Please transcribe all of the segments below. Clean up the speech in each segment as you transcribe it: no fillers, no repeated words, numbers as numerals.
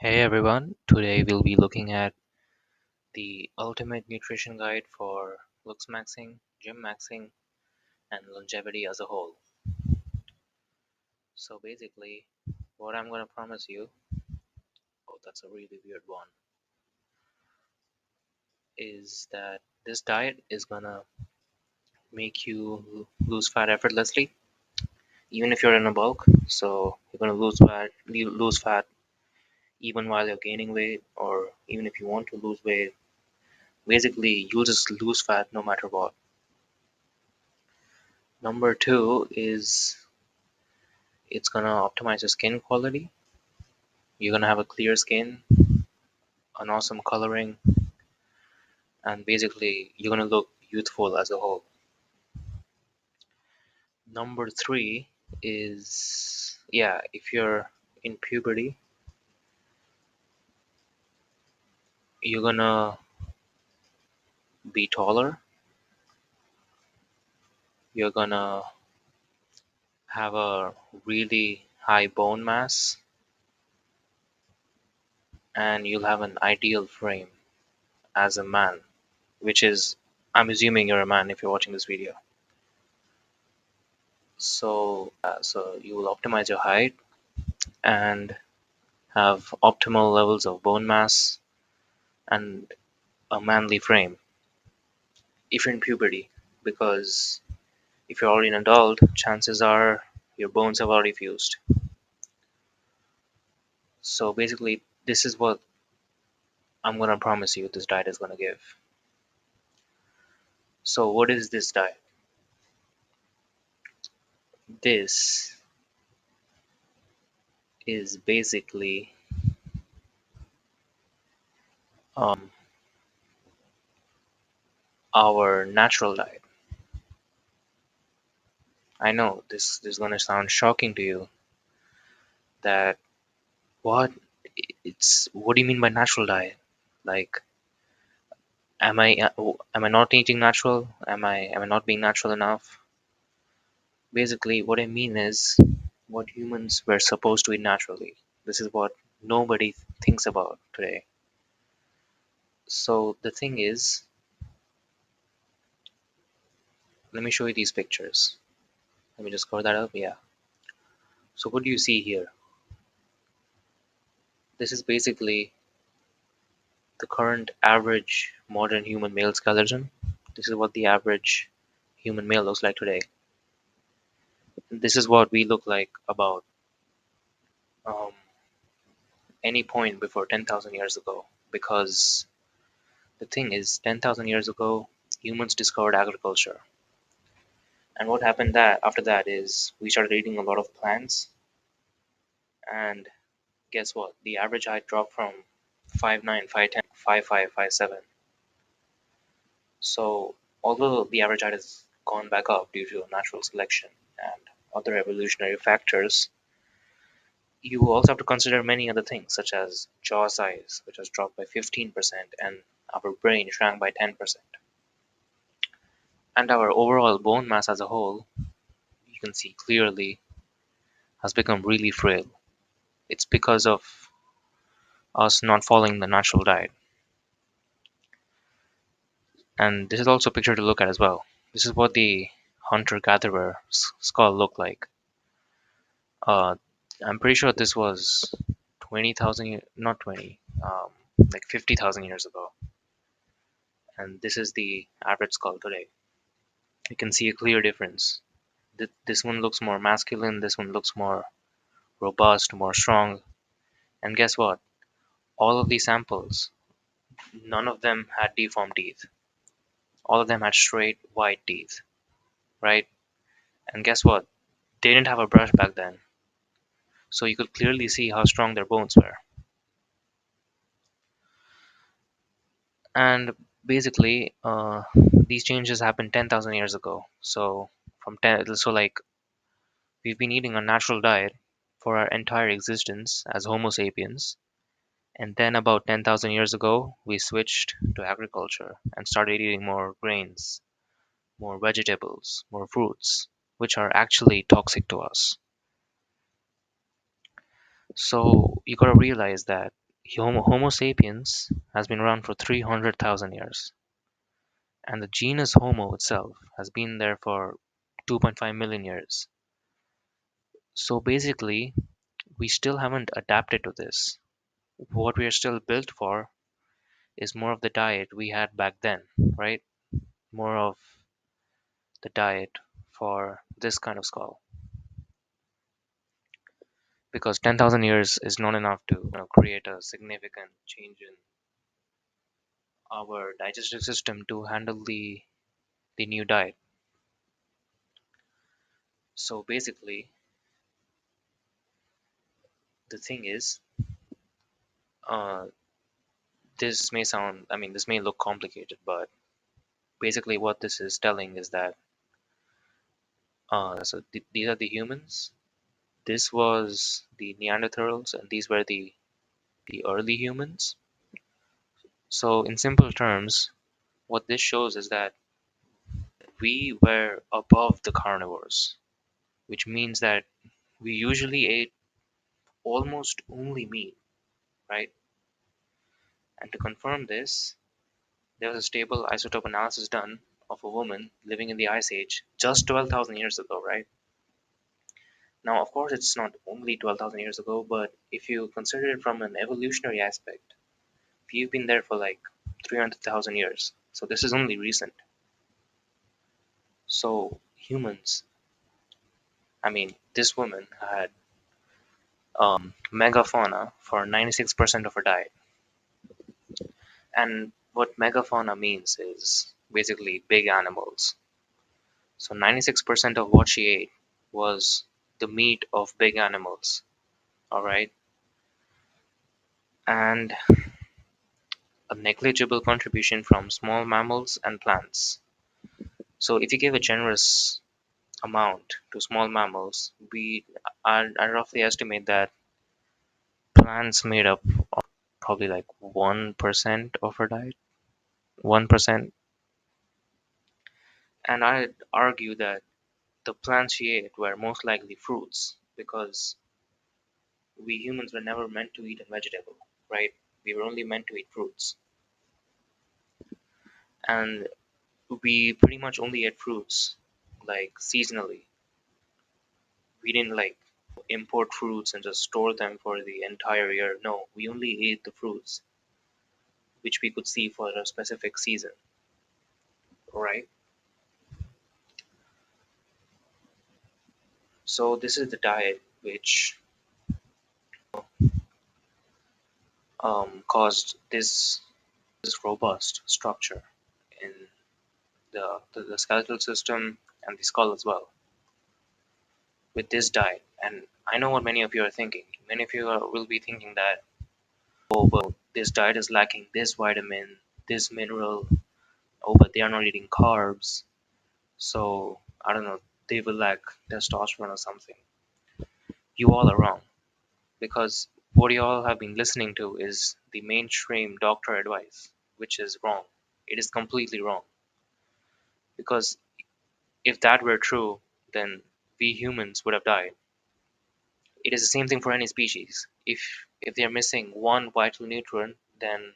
Hey everyone, today we'll be looking at the ultimate nutrition guide for looksmaxing, gym maxing, and longevity as a whole. So basically, what I'm going to promise you, oh, that's a really weird one, is that this diet is going to make you lose fat effortlessly, even if you're in a bulk. So you're going to lose fat even while you're gaining weight, or even if you want to lose weight. Basically, you'll just lose fat no matter what. Number two is it's gonna optimize your skin quality. You're gonna have a clear skin, an awesome coloring, and basically you're gonna look youthful as a whole. Number three is, yeah, if you're in puberty, you're gonna be taller, you're gonna have a really high bone mass, and you'll have an ideal frame as a man, which is, I'm assuming you're a man if you're watching this video. So you will optimize your height and have optimal levels of bone mass and a manly frame if you're in puberty, because if you're already an adult, chances are your bones have already fused. So basically, this is what I'm going to promise you this diet is going to give. So, what is this diet? This is basically um, our natural diet. I know this is going to sound shocking to you that what it's what do you mean by natural diet? Like, am I not eating natural? Am I not being natural enough? Basically, what I mean is what humans were supposed to eat naturally. This is what nobody thinks about today. So the thing is, let me show you these pictures. Let me just cover that up. Yeah. So what do you see here? This is basically the current average modern human male skeleton. This is what the average human male looks like today. This is what we look like about um, any point before 10,000 years ago. Because the thing is, 10,000 years ago, humans discovered agriculture. And what happened that after that is we started eating a lot of plants, and guess what? The average height dropped from 5'9", 5'10", 5'5", 5'7". So although the average height has gone back up due to natural selection and other evolutionary factors, you also have to consider many other things such as jaw size, which has dropped by 15%, and our brain shrank by 10%. And our overall bone mass as a whole, you can see clearly, has become really frail. It's because of us not following the natural diet. And this is also a picture to look at as well. This is what the hunter-gatherer skull looked like. Uh, I'm pretty sure this was 20,000 years, not 20, like 50,000 years ago. And this is the average skull today. You can see a clear difference. This one looks more masculine, this one looks more robust, more strong. And guess what? All of these samples, none of them had deformed teeth. All of them had straight white teeth, right? And guess what? They didn't have a brush back then, so you could clearly see how strong their bones were. And basically, these changes happened 10,000 years ago. So like we've been eating a natural diet for our entire existence as Homo sapiens, and then about 10,000 years ago, we switched to agriculture and started eating more grains, more vegetables, more fruits, which are actually toxic to us. So you gotta realize that. Homo sapiens has been around for 300,000 years, and the genus Homo itself has been there for 2.5 million years. So basically, we still haven't adapted to this. What we are still built for is more of the diet we had back then, right? More of the diet for this kind of skull. Because 10,000 years is not enough to create a significant change in our digestive system to handle the new diet. So basically, the thing is, uh, this may look complicated, but basically, what this is telling is that these are the humans, this was the Neanderthals, and these were the early humans. So, in simple terms, what this shows is that we were above the carnivores, which means that we usually ate almost only meat, right? And to confirm this, there was a stable isotope analysis done of a woman living in the Ice Age just 12,000 years ago, right? Now, of course, it's not only 12,000 years ago, but if you consider it from an evolutionary aspect, we've been there for like 300,000 years. So this is only recent. So humans, this woman had megafauna for 96% of her diet. And what megafauna means is basically big animals. So 96% of what she ate was the meat of big animals. All right. And a negligible contribution from small mammals and plants. So if you give a generous amount to small mammals, I roughly estimate that plants made up probably like 1% of her diet. 1%. And I'd argue that the plants she ate were most likely fruits because we humans were never meant to eat a vegetable, right? We were only meant to eat fruits. And we pretty much only ate fruits like seasonally. We didn't like import fruits and just store them for the entire year. No, we only ate the fruits which we could see for a specific season, right? So this is the diet which caused this robust structure in the skeletal system and the skull as well with this diet. And I know what many of you are thinking. Many of you will be thinking that, oh, well, this diet is lacking this vitamin, this mineral. Oh, but they are not eating carbs, so I don't know. They will lack testosterone or something. You all are wrong because what you all have been listening to is the mainstream doctor advice, which is wrong. It is completely wrong because if that were true, then we humans would have died. It is the same thing for any species. If they're missing one vital nutrient, then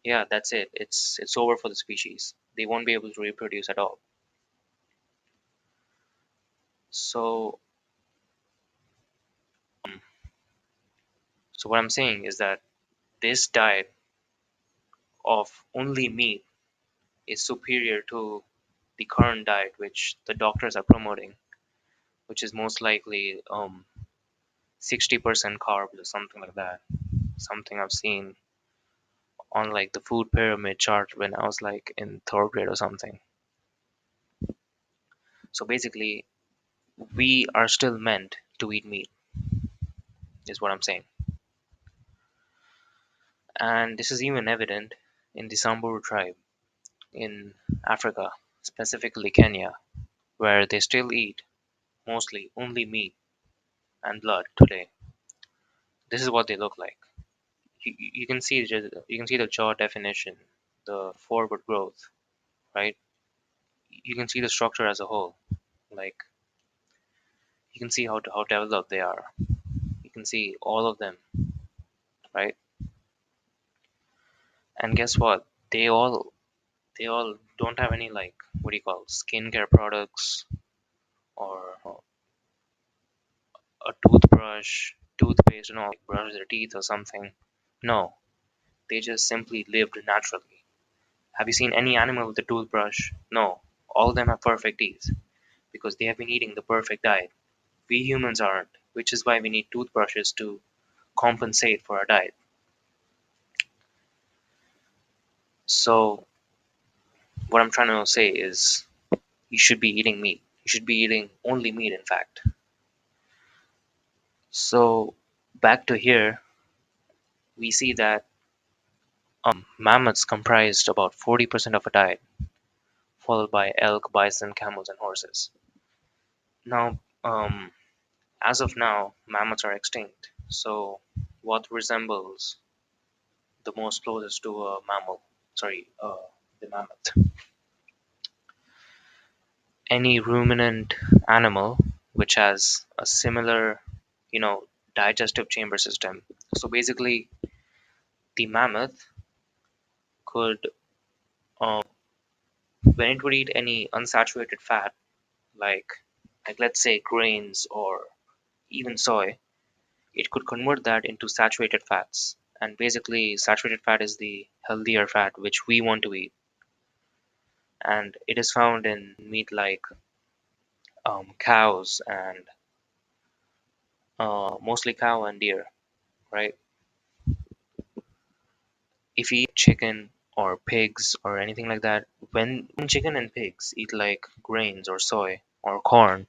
yeah, that's it. It's over for the species. They won't be able to reproduce at all. So so what I'm saying is that this diet of only meat is superior to the current diet which the doctors are promoting, which is most likely 60% carbs or something like that. Something I've seen on like the food pyramid chart when I was like in third grade or something. So basically, we are still meant to eat meat, is what I'm saying. And this is even evident in the Samburu tribe in Africa, specifically Kenya, where they still eat mostly only meat and blood today. This is what they look like. You can see you can see the jaw definition, the forward growth, right? You can see the structure as a whole. Like you can see how developed they are. You can see all of them, right? And guess what? They all don't have any, like, what do you call, skincare products, or a toothbrush, toothpaste, and all, like brush their teeth or something. No, they just simply lived naturally. Have you seen any animal with a toothbrush? No. All of them have perfect teeth because they have been eating the perfect diet. We humans aren't, which is why we need toothbrushes to compensate for our diet. So, what I'm trying to say is, you should be eating meat. You should be eating only meat, in fact. So, back to here, we see that mammoths comprised about 40% of a diet, followed by elk, bison, camels, and horses. Now, as of now, mammoths are extinct. So, what resembles the most closest to a mammal? Sorry, the mammoth. Any ruminant animal which has a similar, you know, digestive chamber system. So basically, the mammoth could, when it would eat any unsaturated fat, like like let's say grains or even soy, it could convert that into saturated fats. And basically, saturated fat is the healthier fat which we want to eat, and it is found in meat like cows and mostly cow and deer, right? If you eat chicken or pigs or anything like that, when chicken and pigs eat like grains or soy or corn,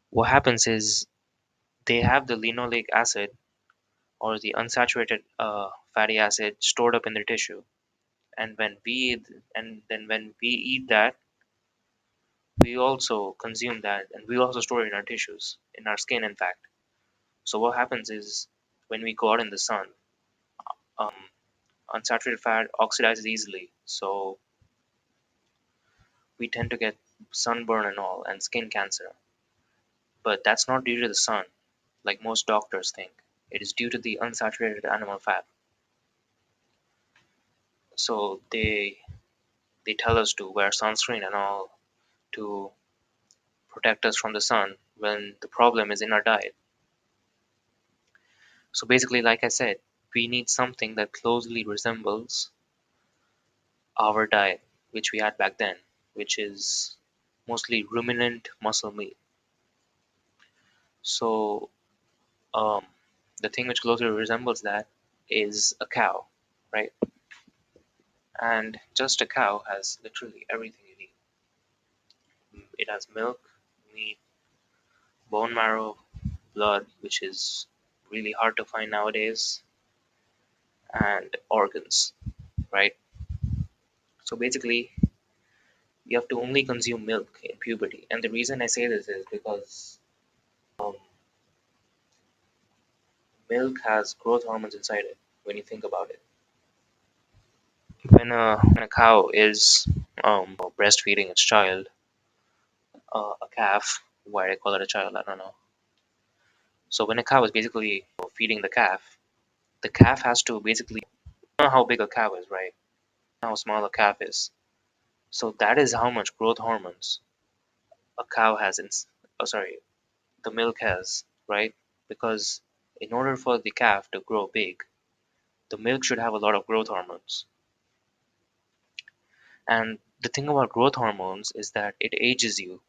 what happens is they have the linoleic acid or the unsaturated fatty acid stored up in their tissue, and when we eat that, we also consume that, and we also store it in our tissues, in our skin, in fact. So what happens is, when we go out in the sun, um, unsaturated fat oxidizes easily, so we tend to get sunburn and all, and skin cancer. But that's not due to the sun, like most doctors think. It is due to the unsaturated animal fat. So they tell us to wear sunscreen and all to protect us from the sun when the problem is in our diet. So basically, like I said, we need something that closely resembles our diet, which we had back then, which is mostly ruminant muscle meat. So the thing which closely resembles that is a cow, right? And just a cow has literally everything you need. It has milk, meat, bone marrow, blood, which is really hard to find nowadays, and organs, right? So basically, you have to only consume milk in puberty. And the reason I say this is because um, milk has growth hormones inside it, when you think about it. When a cow is breastfeeding its child, a calf, why I call it a child, I don't know. So when a cow is basically feeding the calf has to basically, you know how big a cow is, right? How small a calf is. So that is how much growth hormones a cow has sorry, the milk has, right? Because in order for the calf to grow big, the milk should have a lot of growth hormones. And the thing about growth hormones is that it ages you,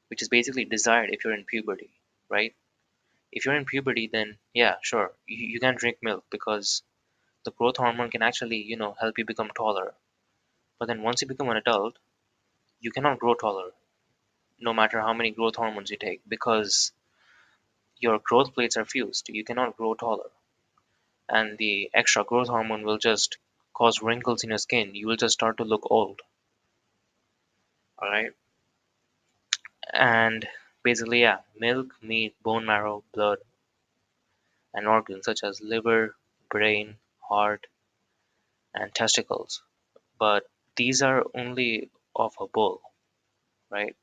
which is basically desired if you're in puberty, right? If you're in puberty, then yeah, sure, you can drink milk because the growth hormone can actually, help you become taller. But then once you become an adult, you cannot grow taller, no matter how many growth hormones you take, because your growth plates are fused. You cannot grow taller. And the extra growth hormone will just cause wrinkles in your skin. You will just start to look old. All right. And basically, yeah, milk, meat, bone marrow, blood, and organs such as liver, brain, heart, and testicles. But these are only of a bull, right?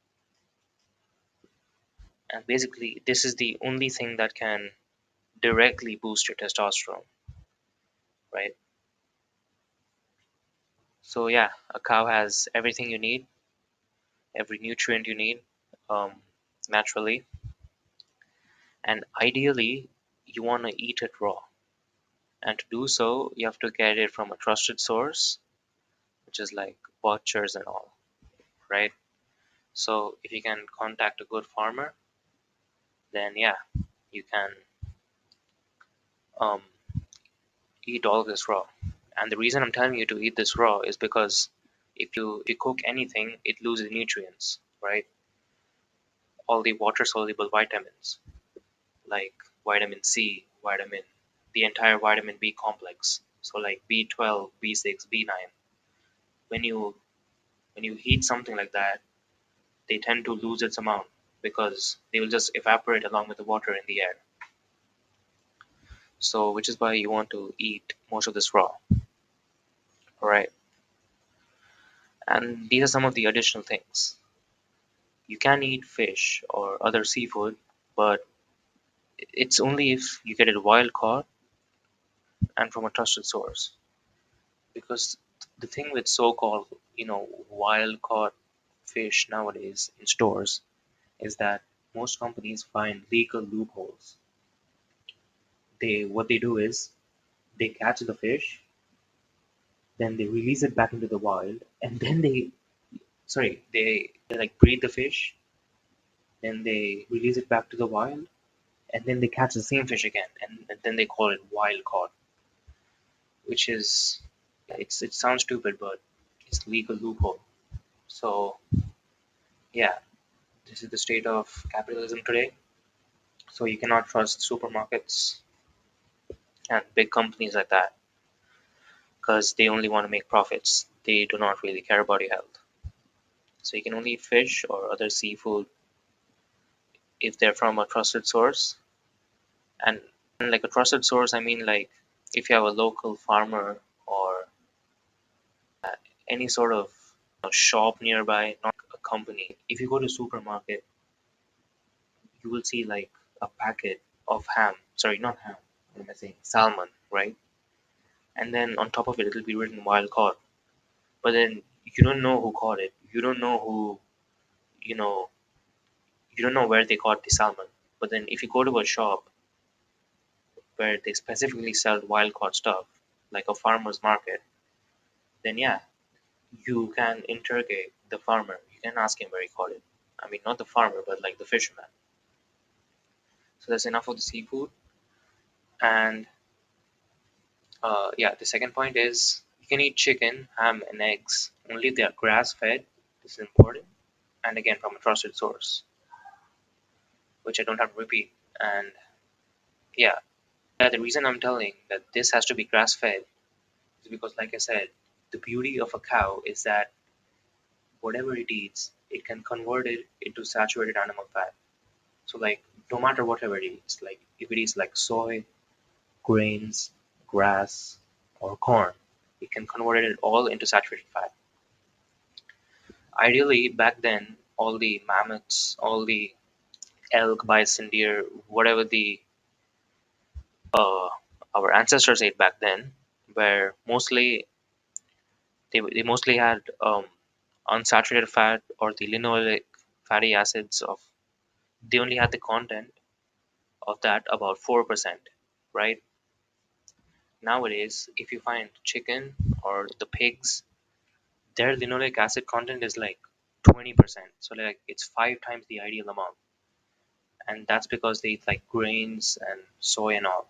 And basically, this is the only thing that can directly boost your testosterone, right? So yeah, a cow has everything you need, every nutrient you need, um, naturally, and ideally, you want to eat it raw. And to do so, you have to get it from a trusted source, which is like butchers and all, right? So if you can contact a good farmer, then yeah, you can um, eat all of this raw. And the reason I'm telling you to eat this raw is because if you cook anything, it loses nutrients, right? All the water soluble vitamins like vitamin C, the entire vitamin B complex. So like B12, B6, B9. When you when you heat something like that, they tend to lose its amount because they will just evaporate along with the water in the air. So which is why you want to eat most of this raw, right? And these are some of the additional things. You can eat fish or other seafood, but it's only if you get it wild caught and from a trusted source. Because the thing with so-called, wild caught fish nowadays in stores is that most companies find legal loopholes. What they do is they catch the fish, then they release it back into the wild, and then they like breed the fish, then they release it back to the wild, and then they catch the same fish again, and then they call it wild caught, which is it sounds stupid, but it's legal loophole. So yeah, this is the state of capitalism today. So you cannot trust supermarkets and big companies like that because they only want to make profits. They do not really care about your health. So you can only eat fish or other seafood if they're from a trusted source. And like a trusted source, I mean like if you have a local farmer or any sort of shop nearby, not a company. If you go to supermarket, you will see like a packet of ham. Sorry, not ham. What am I saying? Salmon, right? And then on top of it, it'll be written wild caught. But then you don't know who caught it. You don't know who, you know, you don't know where they caught the salmon. But then if you go to a shop where they specifically sell wild caught stuff, like a farmer's market, then yeah, you can interrogate the farmer. You can ask him where he caught it. I mean, not the farmer, but like the fisherman. So that's enough of the seafood. And yeah, the second point is you can eat chicken, ham, and eggs only if they are grass fed. This is important. And again, from a trusted source, which I don't have to repeat. And yeah, the reason I'm telling that this has to be grass fed is because, like I said, the beauty of a cow is that whatever it eats, it can convert it into saturated animal fat. So, like, no matter whatever it eats, like if it eats like soy, grains, grass, or corn, it can convert it all into saturated fat. Ideally, back then, all the mammoths, all the elk, bison, deer, whatever the uh, our ancestors ate back then, were mostly they mostly had unsaturated fat or the linoleic fatty acids of they only had the content of that about 4%, right? Nowadays, if you find chicken or the pigs, their linoleic acid content is like 20%. So like it's 5 times the ideal amount. And that's because they eat like grains and soy and all.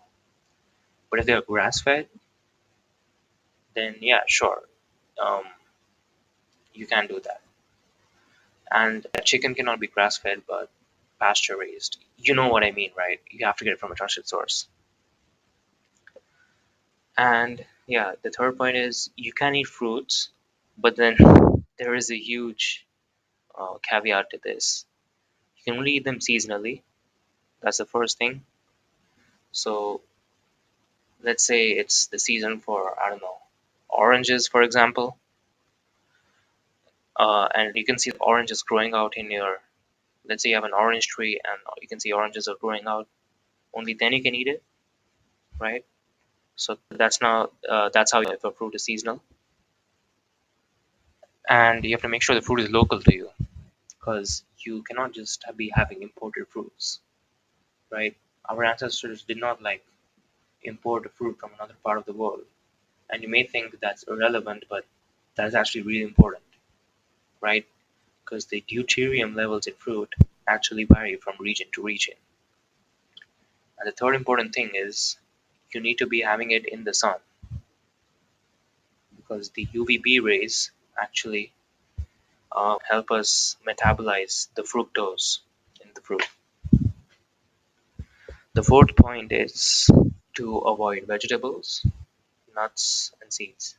But if they're grass fed, then yeah, sure, um, you can do that. And chicken cannot be grass fed, but pasture raised. You know what I mean, right? You have to get it from a trusted source. And yeah, the third point is you can eat fruits, but then there is a huge caveat to this. You can only eat them seasonally. That's the first thing. So let's say it's the season for, I don't know, oranges, for example, and you can see the oranges growing out in your, let's say you have an orange tree and you can see oranges are growing out. Only then you can eat it, right? So that's now that's how you know if a fruit is seasonal. And you have to make sure the fruit is local to you, because you cannot just be having imported fruits, right? Our ancestors did not like import a fruit from another part of the world. And you may think that's irrelevant, but that's actually really important, right? Because the deuterium levels in fruit actually vary from region to region. And the third important thing is you need to be having it in the sun, because the UVB rays actually help us metabolize the fructose in the fruit. The fourth point is to avoid vegetables, nuts, and seeds,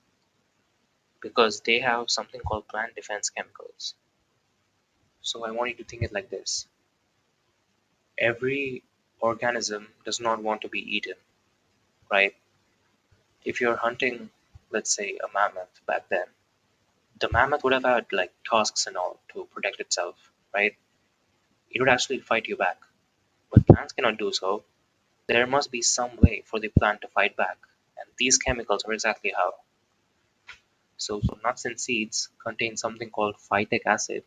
because they have something called plant defense chemicals. So I want you to think it like this: every organism does not want to be eaten, right? If you're hunting, let's say, a mammoth back then, the mammoth would have had like tusks and all to protect itself, right? It would actually fight you back. But plants cannot do so. There must be some way for the plant to fight back. And these chemicals are exactly how. So nuts and seeds contain something called phytic acid,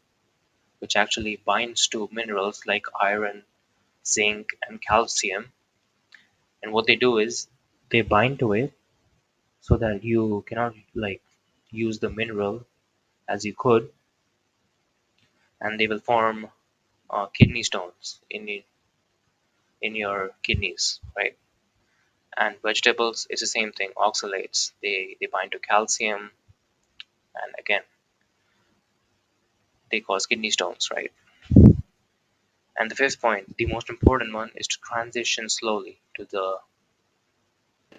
which actually binds to minerals like iron, zinc, and calcium. And what they do is they bind to it so that you cannot like use the mineral as you could, and they will form kidney stones in your kidneys, right? And vegetables is the same thing. Oxalates, they bind to calcium, and again they cause kidney stones, right? And the fifth point, the most important one, is to transition slowly to the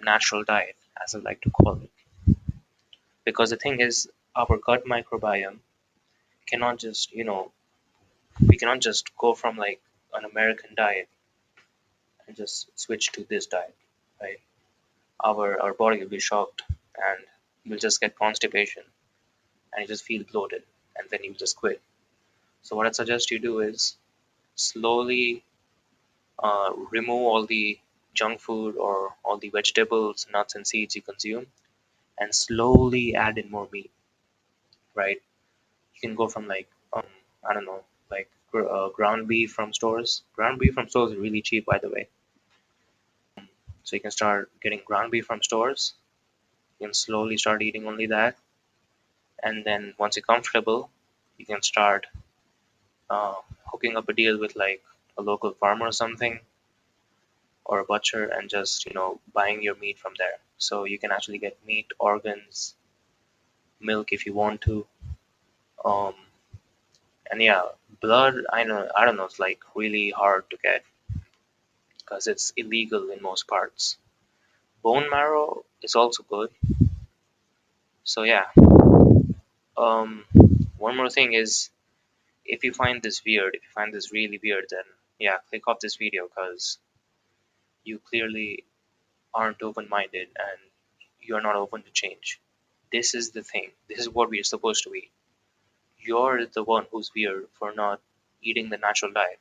natural diet, as I like to call it. Because the thing is, our gut microbiome cannot just, we cannot just go from like an American diet and just switch to this diet, right? Our body will be shocked, and you'll just get constipation, and you just feel bloated, and then you just quit. So what I suggest you do is slowly remove all the junk food or all the vegetables, nuts, and seeds you consume, and slowly add in more meat, right? You can go from like I don't know, like ground beef from stores. Ground beef from stores is really cheap, by the way. So you can start getting ground beef from stores. You can slowly start eating only that, and then once you're comfortable, you can start uh, hooking up a deal with like a local farmer or something, or a butcher, and just buying your meat from there. So you can actually get meat, organs, milk if you want to. Um, and yeah, blood. I don't know. It's like really hard to get because it's illegal in most parts. Bone marrow is also good. So yeah. Um, one more thing is, if you find this weird, if you find this really weird, then yeah, click off this video because you clearly aren't open-minded and you're not open to change. This is the thing. This is what we're supposed to eat. You're the one who's weird for not eating the natural diet,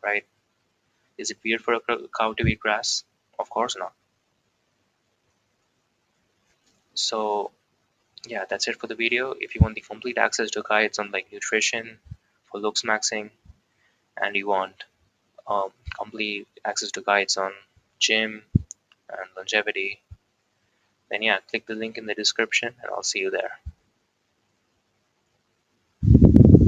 right? Is it weird for a cow to eat grass? Of course not. So yeah, that's it for the video. If you want the complete access to guides on like nutrition for Looksmaxxing, and you want complete access to guides on gym and longevity, then yeah, click the link in the description and I'll see you there.